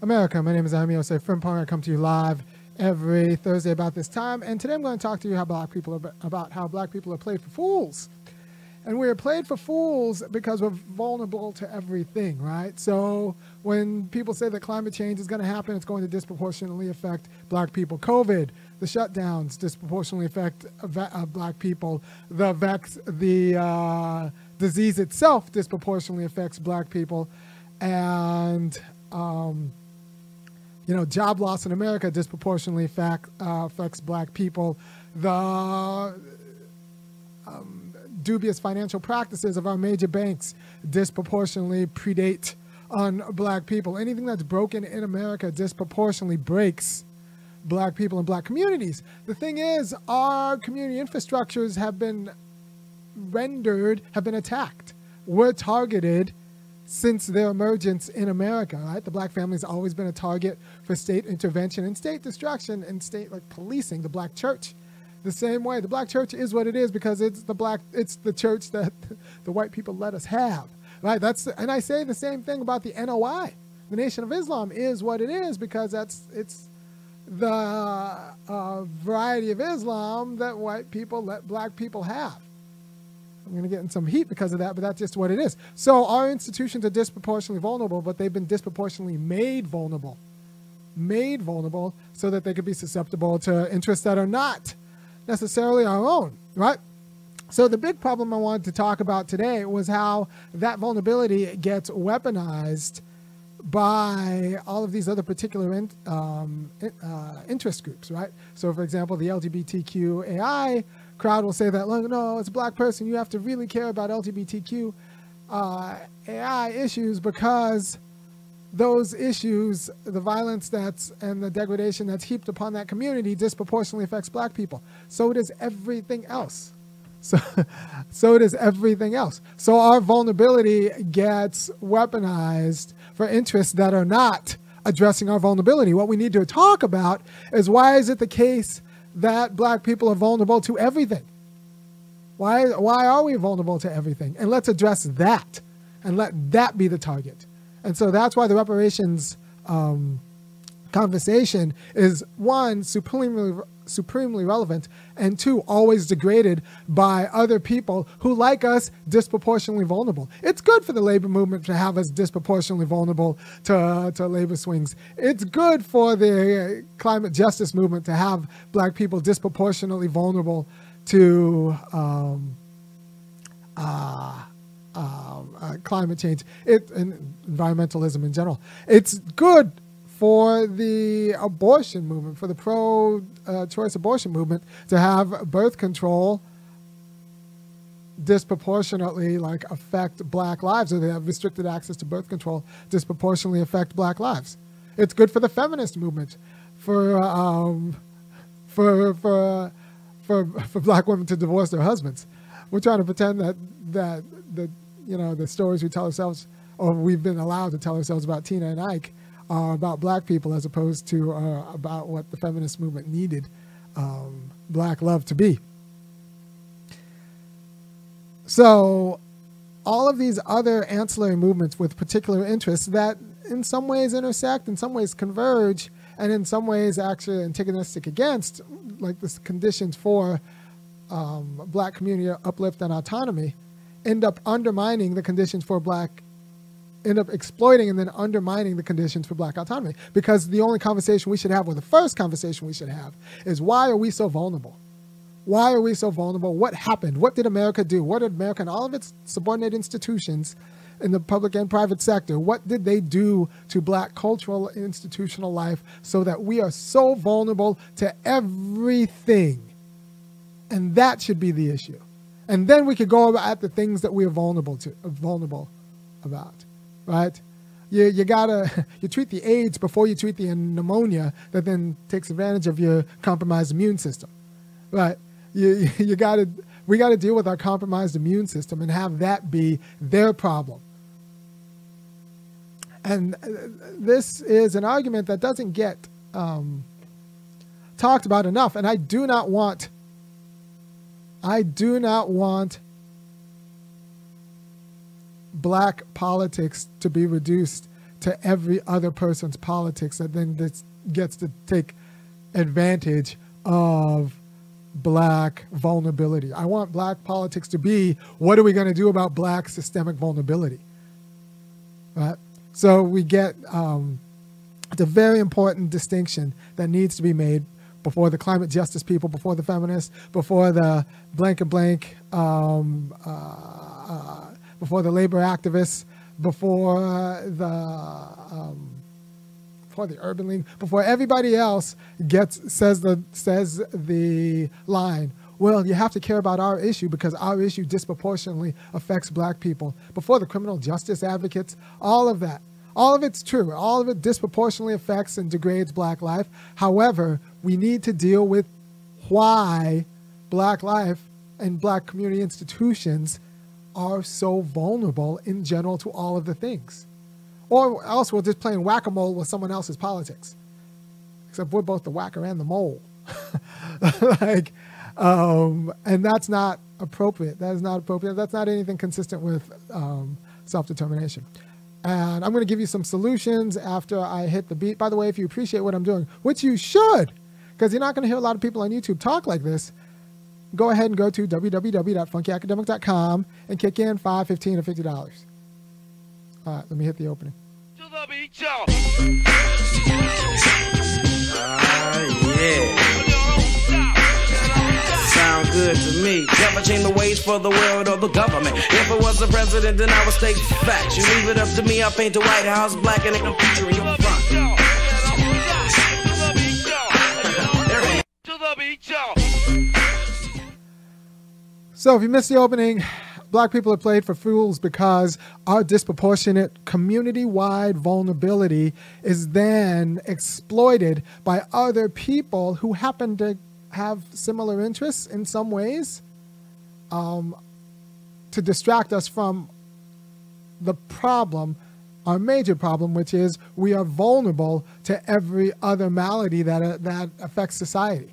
America. My name is Osei-Frimpong. I come to you live every Thursday about this time, and today I'm going to talk to you about how black people are played for fools. And we are played for fools because we're vulnerable to everything, right? So when people say that climate change is going to happen, it's going to disproportionately affect black people. COVID, the shutdowns disproportionately affect black people. The disease itself disproportionately affects black people. And job loss in America disproportionately affects black people. The dubious financial practices of our major banks disproportionately predate on black people. Anything that's broken in America disproportionately breaks black people and black communities. The thing is, our community infrastructures have been attacked. We're targeted since their emergence in America, right? The black family's always been a target for state intervention and state destruction and state policing. The black church, the same way. The black church is what it is because it's the church that the white people let us have, right? And I say the same thing about the NOI. The Nation of Islam is what it is because it's the variety of Islam that white people let black people have. I'm going to get in some heat because of that, but that's just what it is. So our institutions are disproportionately vulnerable, but they've been disproportionately made vulnerable so that they could be susceptible to interests that are not necessarily our own, right? So the big problem I wanted to talk about today was how that vulnerability gets weaponized by all of these other particular interest groups, right? So for example, the LGBTQAI crowd will say that, look, no, it's a black person. You have to really care about LGBTQ AI issues because those issues, the violence and the degradation that's heaped upon that community disproportionately affects black people. So does everything else. So does everything else. So our vulnerability gets weaponized for interests that are not addressing our vulnerability. What we need to talk about is why is it the case that black people are vulnerable to everything? Why are we vulnerable to everything? And let's address that and let that be the target. And so that's why the reparations conversation is, one, supremely relevant, and two, always degraded by other people who, like us, disproportionately vulnerable. It's good for the labor movement to have us disproportionately vulnerable to labor swings. It's good for the climate justice movement to have black people disproportionately vulnerable to climate change and environmentalism in general. It's good for the abortion movement, for the pro-choice abortion movement, to have birth control disproportionately affect black lives, or they have restricted access to birth control disproportionately affect black lives. It's good for the feminist movement, for black women to divorce their husbands. We're trying to pretend that the stories we tell ourselves, or we've been allowed to tell ourselves about Tina and Ike, are about black people as opposed to about what the feminist movement needed black love to be. So all of these other ancillary movements with particular interests that in some ways intersect, in some ways converge, and in some ways actually antagonistic against, like the conditions for black community uplift and autonomy, end up undermining the conditions for end up exploiting and then undermining the conditions for black autonomy. Because the only conversation we should have, or the first conversation we should have, is why are we so vulnerable? Why are we so vulnerable? What happened? What did America do? What did America and all of its subordinate institutions in the public and private sector, what did they do to black cultural and institutional life so that we are so vulnerable to everything? And that should be the issue. And then we could go at the things that we are vulnerable about. Right? You treat the AIDS before you treat the pneumonia that then takes advantage of your compromised immune system. Right? We got to deal with our compromised immune system and have that be their problem. And this is an argument that doesn't get talked about enough. And I do not want black politics to be reduced to every other person's politics that then gets to take advantage of black vulnerability. I want black politics to be, what are we going to do about black systemic vulnerability? Right? So we get the very important distinction that needs to be made before the climate justice people, before the feminists, before the blank and blank, before the labor activists, before the Urban League, before everybody else says the line, well, you have to care about our issue because our issue disproportionately affects black people. Before the criminal justice advocates, all of that. All of it's true. All of it disproportionately affects and degrades black life. However, we need to deal with why black life and black community institutions are so vulnerable in general to all of the things. Or else we're just playing whack-a-mole with someone else's politics. Except we're both the whacker and the mole. And that's not appropriate. That is not appropriate. That's not anything consistent with self-determination. And I'm going to give you some solutions after I hit the beat. By the way, if you appreciate what I'm doing, which you should, because you're not going to hear a lot of people on YouTube talk like this, go ahead and go to www.funkyacademic.com and kick in $5, $15, or $50. All right, let me hit the opening. To the beat, y'all. Yeah. Sound good to me. Never change the ways for the world or the government. If I was the president, then I would state facts. You leave it up to me, I'll paint the White House black and I'm featuring your front. To the beat, y'all. So if you missed the opening, black people are played for fools because our disproportionate community-wide vulnerability is then exploited by other people who happen to have similar interests in some ways to distract us from the problem, our major problem, which is we are vulnerable to every other malady that affects society.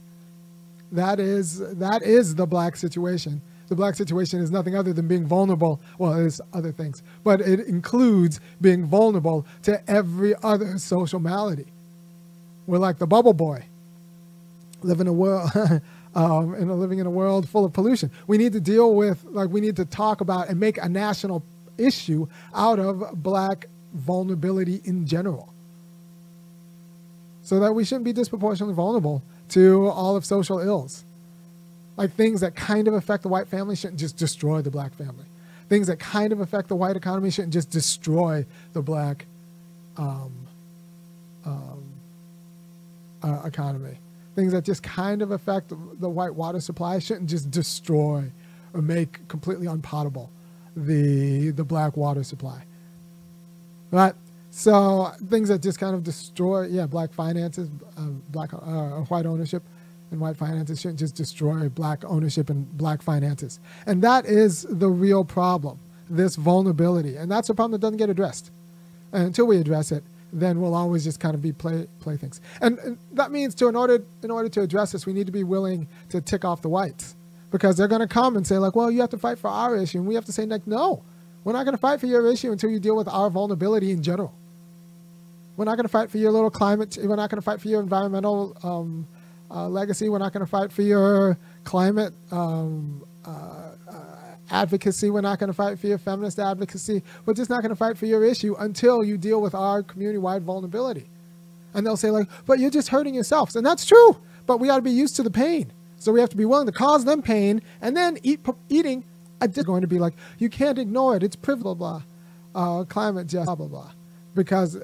That is the black situation. The black situation is nothing other than being vulnerable. Well, there's other things, but it includes being vulnerable to every other social malady. We're like the bubble boy, living in a world, living in a world full of pollution. We need to deal with, we need to talk about and make a national issue out of black vulnerability in general, so that we shouldn't be disproportionately vulnerable to all of social ills. Like things that kind of affect the white family shouldn't just destroy the black family. Things that kind of affect the white economy shouldn't just destroy the black economy. Things that just kind of affect the white water supply shouldn't just destroy or make completely unpotable the black water supply. Right? So things that just kind of destroy, black finances, white ownership and white finances shouldn't just destroy black ownership and black finances. And that is the real problem, this vulnerability. And that's a problem that doesn't get addressed. And until we address it, then we'll always just kind of be playthings. And that means in order to address this, we need to be willing to tick off the whites, because they're going to come and say like, well, you have to fight for our issue. And we have to say like, no, we're not going to fight for your issue until you deal with our vulnerability in general. We're not going to fight for your little climate. We're not going to fight for your environmental legacy. We're not going to fight for your climate advocacy. We're not going to fight for your feminist advocacy. We're just not going to fight for your issue until you deal with our community-wide vulnerability. And they'll say like, but you're just hurting yourselves. And that's true, but we got to be used to the pain. So we have to be willing to cause them pain, and then eating going to be like, you can't ignore it. It's privilege, blah, blah, climate just blah, blah, blah. Because,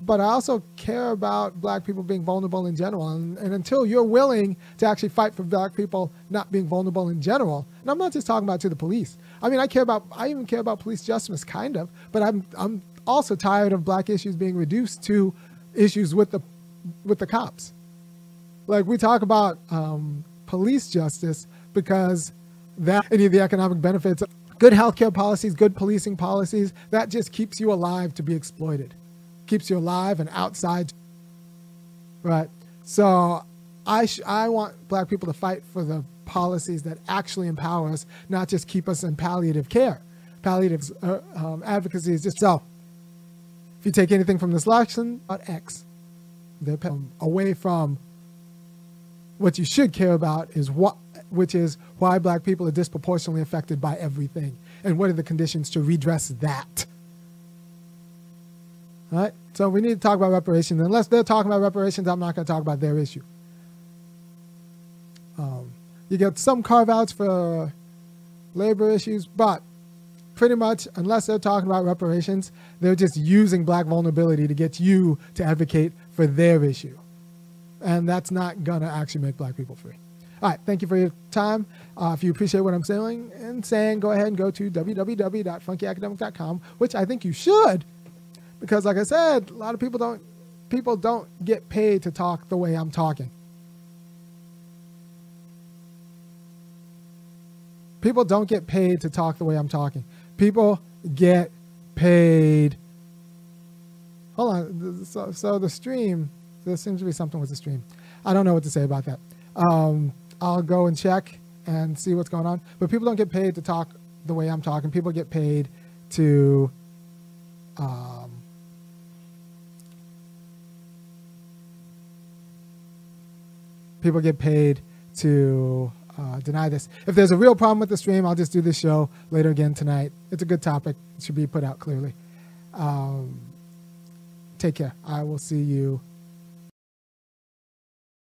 but I also care about black people being vulnerable in general. And until you're willing to actually fight for black people not being vulnerable in general, and I'm not just talking about to the police. I mean, I even care about police justice, kind of, but I'm also tired of black issues being reduced to issues with the cops. Like we talk about police justice because that any of the economic benefits, good healthcare policies, good policing policies, that just keeps you alive to be exploited. Keeps you alive and outside. Right? So I want black people to fight for the policies that actually empower us, not just keep us in palliative care. palliative advocacy is just so. If you take anything from this lesson, about X, they're away from what you should care about is which is why black people are disproportionately affected by everything, and what are the conditions to redress that. All right, so we need to talk about reparations. Unless they're talking about reparations, I'm not going to talk about their issue. You get some carve-outs for labor issues, but pretty much, unless they're talking about reparations, they're just using black vulnerability to get you to advocate for their issue. And that's not going to actually make black people free. All right, thank you for your time. If you appreciate what I'm saying, go ahead and go to www.funkyacademic.com, which I think you should, because like I said, a lot of people don't get paid to talk the way I'm talking. People don't get paid to talk the way I'm talking. People get paid. Hold on. So the stream, there seems to be something with the stream. I don't know what to say about that. I'll go and check and see what's going on. But people don't get paid to talk the way I'm talking. People get paid to deny this. If there's a real problem with the stream, I'll just do this show later again tonight. It's a good topic. It should be put out clearly. Take care. I will see you